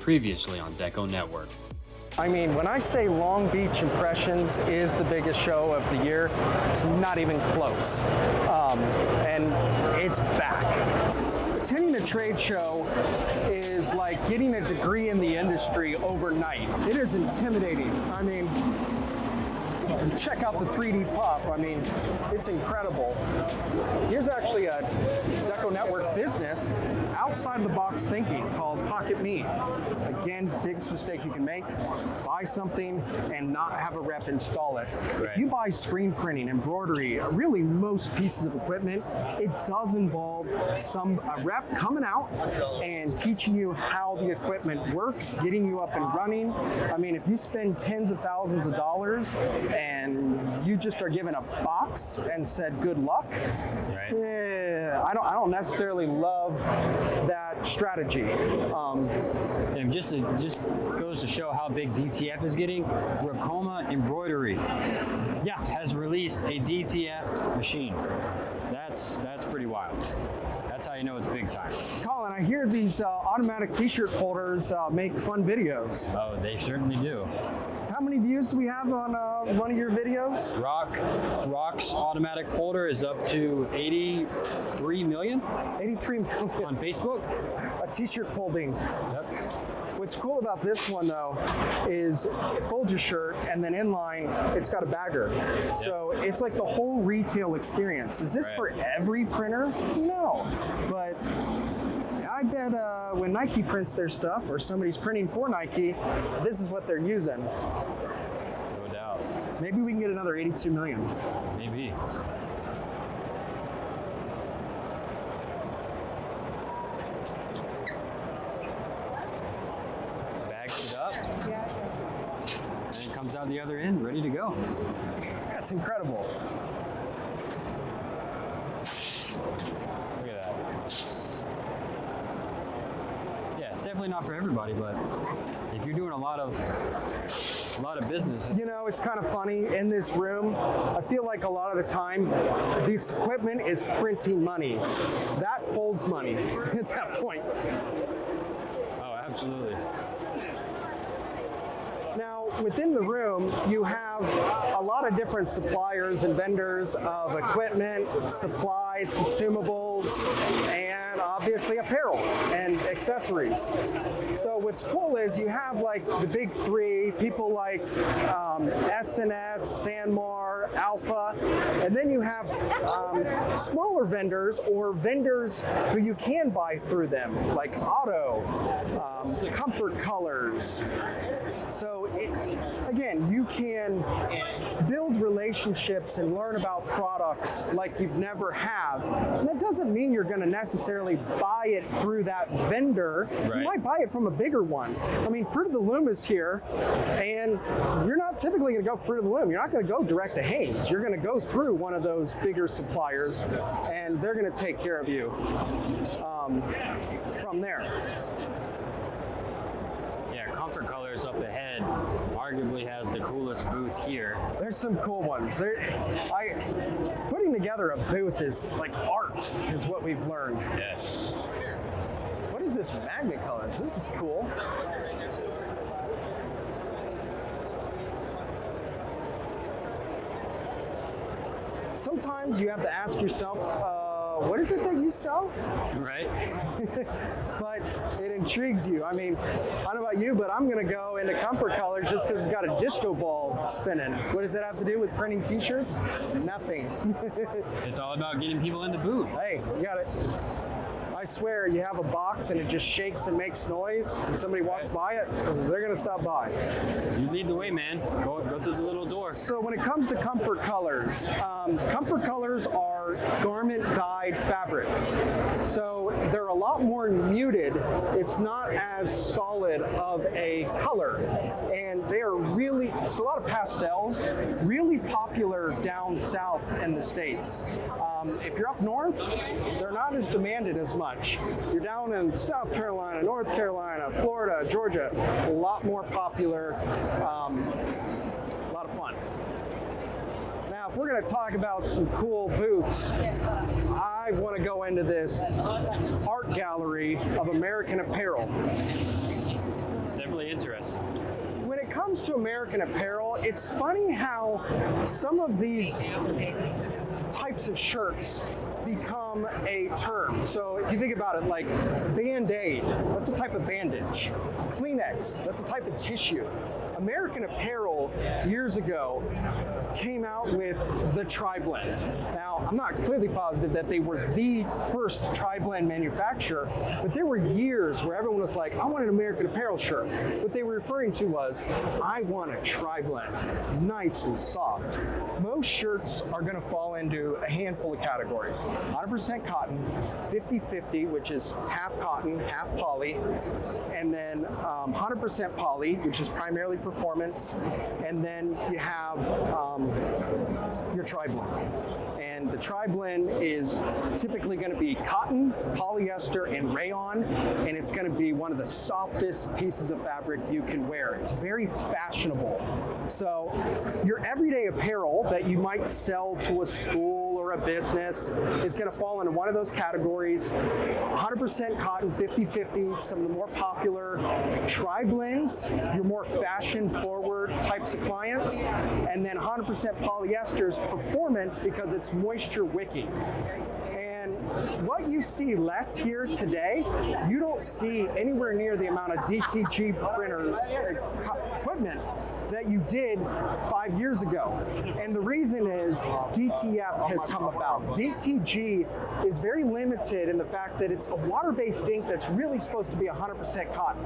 Previously on DecoNetwork. I mean, when I say Long Beach Impressions is the biggest show of the year, it's not even close. And it's back. Attending a trade show is like getting a degree in the industry overnight. It is intimidating. I mean, check out the 3D puff. I mean, it's incredible. Here's actually a DecoNetwork business outside of the box thinking called Pocket Me. Again, biggest mistake you can make, buy something and not have a rep install it. Right. If you buy screen printing, embroidery, really most pieces of equipment, it does involve a rep coming out and teaching you how the equipment works, getting you up and running. I mean, if you spend tens of thousands of dollars and you just are given a box and said good luck, Right. I don't necessarily love that strategy. And it just goes to show how big DTF is getting. Racoma Embroidery has released a DTF machine. That's pretty wild. That's how you know it's big time. Colin, I hear these automatic t-shirt folders make fun videos. Oh, they certainly do. How many views do we have on one of your videos? Rock's automatic folder is up to 83 million 83 million. on Facebook. A t-shirt folding. Yep. What's cool about this one though is it folds your shirt and then inline it's got a bagger. So it's like the whole retail experience. Is this Right. for every printer? No, but I bet when Nike prints their stuff or somebody's printing for Nike, this is what they're using. No doubt. Maybe we can get another 82 million. Maybe. Bags it up. And it comes out the other end, ready to go. That's incredible. Look at that. Yeah, it's definitely not for everybody, but if you're doing a lot of business. You know, it's kind of funny in this room. I feel like a lot of the time, this equipment is printing money. That folds money at that point. Oh, absolutely. Now, within the room, you have a lot of different suppliers and vendors of equipment, supplies, consumables, and obviously apparel and accessories. So what's cool is you have like the big three, people like S&S, Sanmar, Alpha, and then you have smaller vendors or vendors who you can buy through them, like Auto, Comfort Colors. So again, you can build relationships and learn about products like you've never have. And that doesn't mean you're going to necessarily buy it through that vendor. Right. You might buy it from a bigger one. I mean, Fruit of the Loom is here, and you're not typically going to go Fruit of the Loom. You're not going to go direct to Hanes. You're going to go through one of those bigger suppliers, and they're going to take care of you from there. Comfort Colors up ahead arguably has the coolest booth here. There's some cool ones. Putting together a booth is like art, is what we've learned. Yes. What is this Magnet Colors? This is cool. Sometimes you have to ask yourself, what is it that you sell? Right. But it intrigues you. I mean, I don't know about you, but I'm going to go into Comfort Colors just because it's got a disco ball spinning. What does that have to do with printing t-shirts? Nothing. It's all about getting people in the booth. Hey, you got it. I swear, you have a box and it just shakes and makes noise, and somebody walks by it, they're going to stop by. You lead the way, man. Go through the little door. So when it comes to Comfort Colors are garment dyed fabrics. So they're a lot more muted. It's not as solid of a color. And they are really, it's a lot of pastels, really popular down south in the States. If you're up north, they're not as demanded as much. You're down in South Carolina, North Carolina, Florida, Georgia, a lot more popular, a lot of fun. Now, if we're going to talk about some cool booths, I want to go into this art gallery of American Apparel. comes to American Apparel, it's funny how some of these types of shirts become a term. So if you think about it, like Band-Aid, that's a type of bandage. Kleenex, that's a type of tissue. American Apparel years ago came out with the tri-blend. Now, I'm not completely positive that they were the first tri-blend manufacturer, but there were years where everyone was like, I want an American Apparel shirt. What they were referring to was, I want a tri-blend, nice and soft. Most shirts are gonna fall into a handful of categories. 100% cotton, 50-50, which is half cotton, half poly, and then 100% poly, which is primarily performance, and then you have your tri-blend. And the tri-blend is typically going to be cotton, polyester, and rayon, and it's going to be one of the softest pieces of fabric you can wear. It's very fashionable. So your everyday apparel that you might sell to a school or a business is going to fall into one of those categories. 100% cotton, 50-50, some of the more popular tri-blends, your more fashion-forward types of clients, and then 100% polyesters performance because it's moisture wicking. And what you see less here today, you don't see anywhere near the amount of DTG printers equipment that you did 5 years ago. And the reason is DTF has come about. DTG is very limited in the fact that it's a water-based ink that's really supposed to be 100% cotton.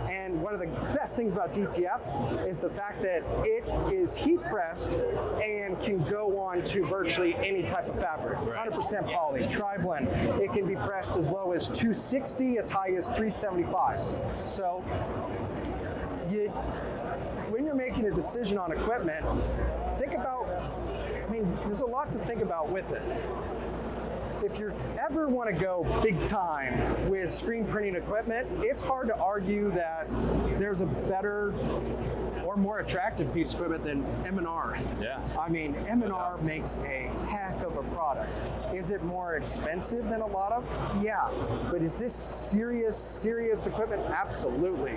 And one of the best things about DTF is the fact that it is heat pressed and can go on to virtually any type of fabric. 100% poly, tri-blend. It can be pressed as low as 260, as high as 375. So when you're making a decision on equipment, think about, there's a lot to think about with it. If you ever want to go big time with screen printing equipment, it's hard to argue that there's a better or more attractive piece of equipment than M&R. Yeah. M&R makes a heck of a product. Is it more expensive than a lot of? Yeah. But is this serious equipment? Absolutely.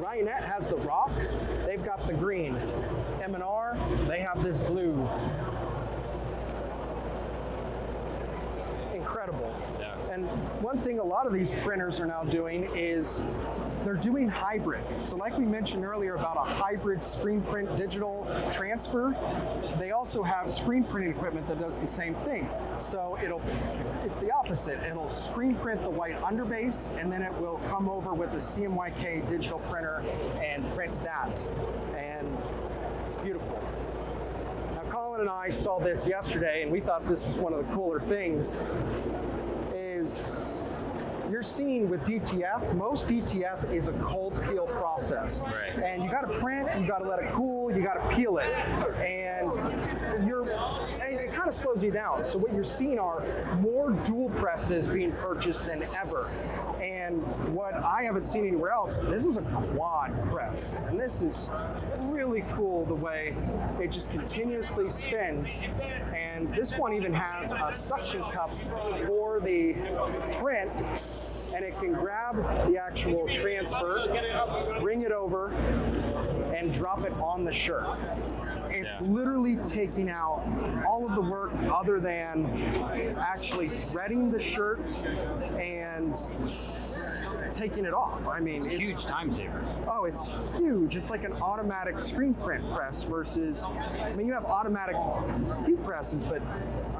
Ryanette has the rock, they've got the green. M&R, they have this blue. Incredible. Yeah. And one thing a lot of these printers are now doing is they're doing hybrid. So like we mentioned earlier about a hybrid screen print digital transfer, they also have screen printing equipment that does the same thing. So it's the opposite. It'll screen print the white underbase, and then it will come over with the CMYK digital printer and print that. And it's beautiful. Now, Colin and I saw this yesterday, and we thought this was one of the cooler things, is you're seeing with DTF, most DTF is a cold peel process. Right. And you gotta print, you gotta let it cool, you gotta peel it. And it kind of slows you down. So what you're seeing are more dual presses being purchased than ever. And what I haven't seen anywhere else, this is a quad press. And this is really cool the way it just continuously spins. And this one even has a suction cup for the print, and it can grab the actual transfer, bring it over, and drop it on the shirt. It's literally taking out all of the work other than actually threading the shirt and taking it off. It's huge time saver. Oh, it's huge. It's like an automatic screen print press versus, you have automatic heat presses, but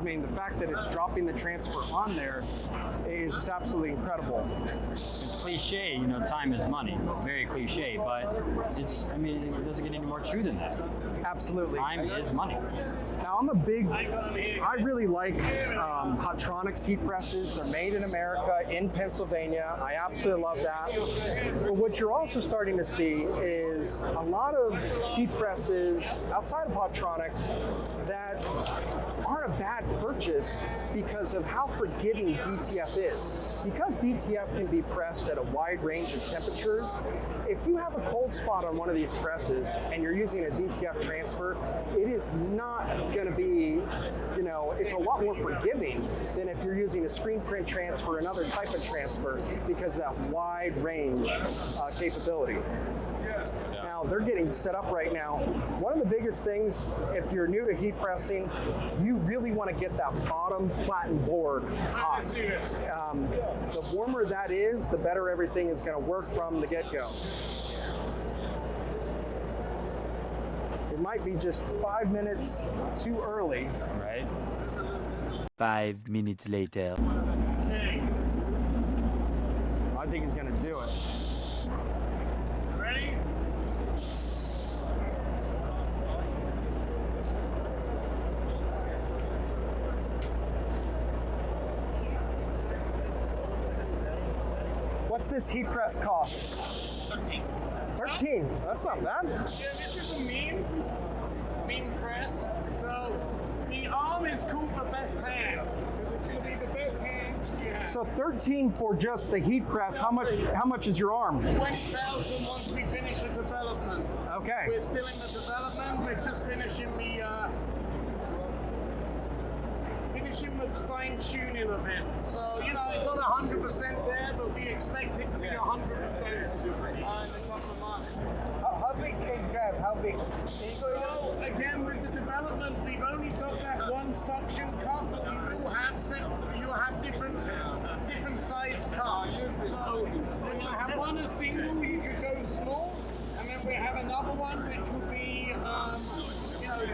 the fact that it's dropping the transfer on there is just absolutely incredible. It's cliche, time is money. Very cliche, but it doesn't get any more true than that. Absolutely. Time is money. Now, I really like Hotronix heat presses. They're made in America, in Pennsylvania. I absolutely love that. But what you're also starting to see is a lot of heat presses outside of Hotronix that aren't a bad purchase because of how forgiving DTF is. Because DTF can be pressed at a wide range of temperatures, if you have a cold spot on one of these presses and you're using a DTF transfer, it is not going to be, it's a lot more forgiving than if you're using a screen print transfer, another type of transfer, because of that wide range capability. they're getting set up right now. One of the biggest things, if you're new to heat pressing, you really want to get that bottom platen board hot. The warmer that is, the better everything is going to work from the get-go. It might be just 5 minutes too early. Right. 5 minutes later. I think he's going to do it. Ready? What's this heat press cost? 13. 13. That's not bad. Yeah, this is a mean press. So the arm is called the best hand. It's going to be the best hand you have. So 13 for just the heat press. How much is your arm? 20,000 once we finish the development. Okay. We're still in the development. We're just finishing the fine tuning of it. So it's not 100% there, but we expect it to be 100% in a couple of months. How big can you grab? How big? So again, with the development, we've only got that one suction cup, but we will have different size cups. So we have one a single, you could go small, and then we have another one which will be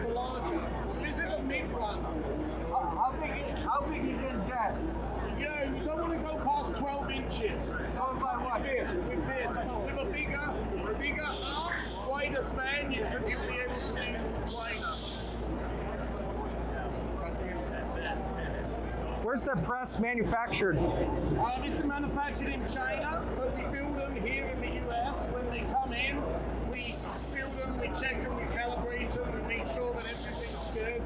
for larger. So this is a mid one. How big you can grab? Yeah, you don't want to go past 12 inches. Going by what? With this, but with a bigger arm, wider span, you'll be able to do wider. Where's the press manufactured? This is manufactured in China, but we build them here in the US. When they come in, we build them, we check them, we calibrate them, we make sure that everything's good.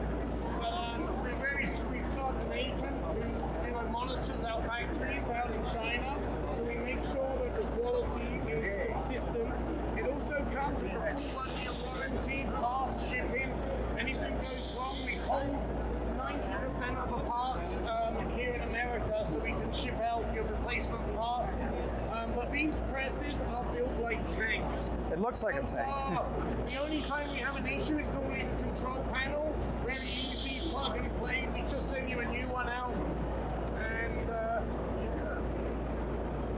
We've got an agent who monitors our factories out in China, so we make sure that the quality is consistent. It also comes with a full 1-year warranty, parts, shipping. Anything goes wrong, we hold 90% of the parts here in America, so we can ship out your replacement parts. But these presses are built like tanks. It looks like a tank. The only time we have an issue is normally in the control panel, where the easy plug and play. We just send you a new one out. And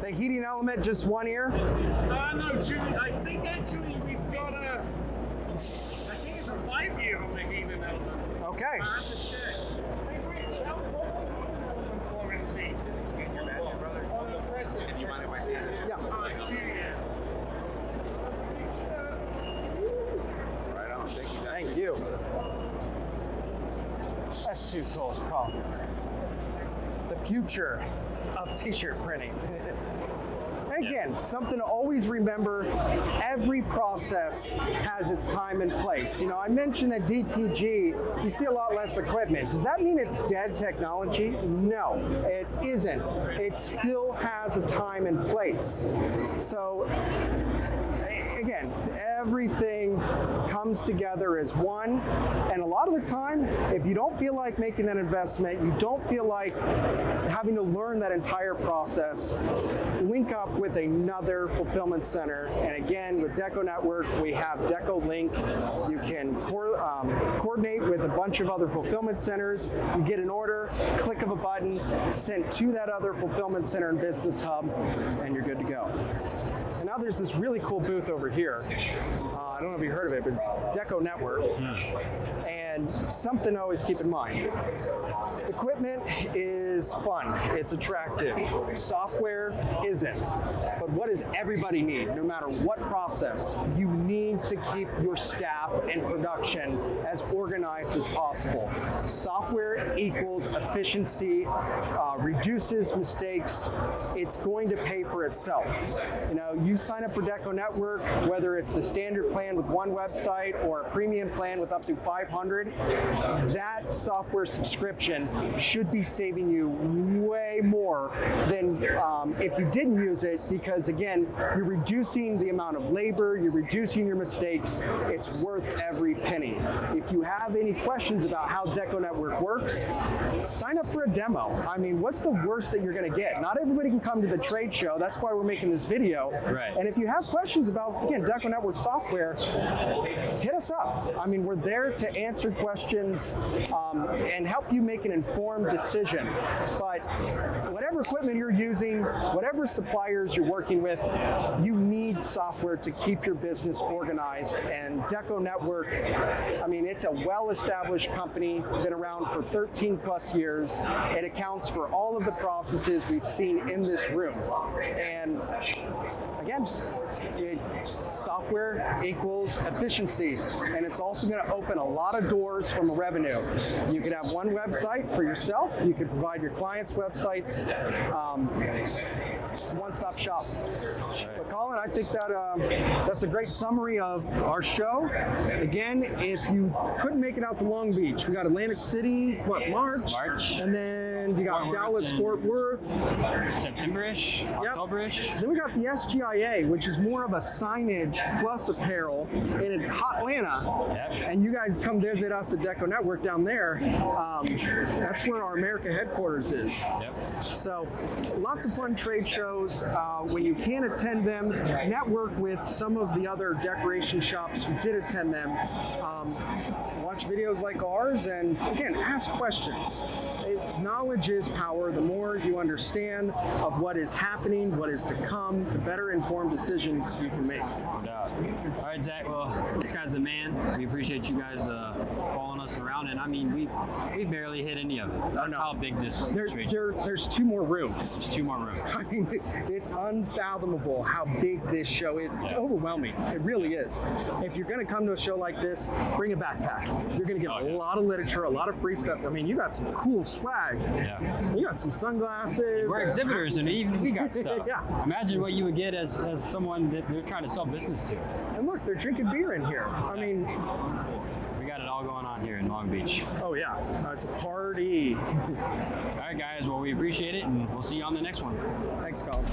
The heating element, just one ear? no, two. I think actually we've got I think it's a 5-year on the heating element. Okay. I have to check. Warranty. On the presses. Do you mind if I stand? Yeah. 2 years. That's a big shirt. Right on. Thank you. Thank you. That's too cool, Colin. The future of t-shirt printing. And again, something to always remember, every process has its time and place. I mentioned that DTG, you see a lot less equipment. Does that mean it's dead technology? No, it isn't. It still has a time and place. So, again, everything comes together as one, and a lot of the time, if you don't feel like making that investment, you don't feel like having to learn that entire process, link up with another fulfillment center. And again, with DecoNetwork, we have Deco Link. You can coordinate with a bunch of other fulfillment centers. You get an order, click of a button, sent to that other fulfillment center and business hub, and you're good to go. And now there's this really cool booth over here. I don't know if you heard of it, but it's DecoNetwork. And something to always keep in mind. Equipment is fun, it's attractive. Software isn't. But what does everybody need? No matter what process, you need to keep your staff and production as organized as possible. Software equals efficiency, reduces mistakes. It's going to pay for itself. You sign up for DecoNetwork, whether it's the standard plan with one website or a premium plan with up to 500, that software subscription should be saving you way more than if you didn't use it, because again, you're reducing the amount of labor, you're reducing your mistakes. It's worth every penny. If you have any questions about how DecoNetwork works, sign up for a demo. I mean, what's the worst that you're going to get? Not everybody can come to the trade show. That's why we're making this video. Right. And if you have questions about, again, DecoNetwork software, hit us up. I mean, we're there to answer questions and help you make an informed decision. But whatever equipment you're using, whatever suppliers you're working with, you need software to keep your business organized. And DecoNetwork, I mean, it's a well-established company, been around for 13 plus years. It accounts for all of the processes we've seen in this room. And again, software equals efficiency, and it's also going to open a lot of doors from revenue. You could have one website for yourself. You could provide your clients' websites. It's a one-stop shop. But Colin, I think that that's a great summary of our show. Again, if you couldn't make it out to Long Beach, we got Atlantic City, March, and then you got Dallas, Fort Worth, September-ish, October-ish. Then we got the SGIA, which is more of a signage plus apparel in Atlanta. Yep. And you guys come visit us at DecoNetwork down there. That's where our America headquarters is. Yep. So lots of fun trade shows. When you can attend them, network with some of the other decoration shops who did attend them. Watch videos like ours, and again, ask questions. Knowledge is power. The more you understand of what is happening, what is to come, the better informed decisions you can make. No doubt. All right, Zach. Well, this guy's the man. We appreciate you guys following us around, and I mean, we barely hit any of it. That's how big this trade show is. There's 2 more rooms. There's 2 more rooms. I mean, it's unfathomable how big this show is. It's overwhelming. It really is. If you're going to come to a show like this, bring a backpack. You're going to get a lot of literature, a lot of free stuff. I mean, you got some cool swag. Yeah. You got some sunglasses. We're exhibitors, and even we got stuff. Yeah. Imagine what you would get as someone that they're trying to sell business to. And look, they're drinking beer in here. I mean, we got it all going on here in Long Beach. oh yeah, it's a party. All right, guys. Well, we appreciate it, and we'll see you on the next one. Thanks, Colin.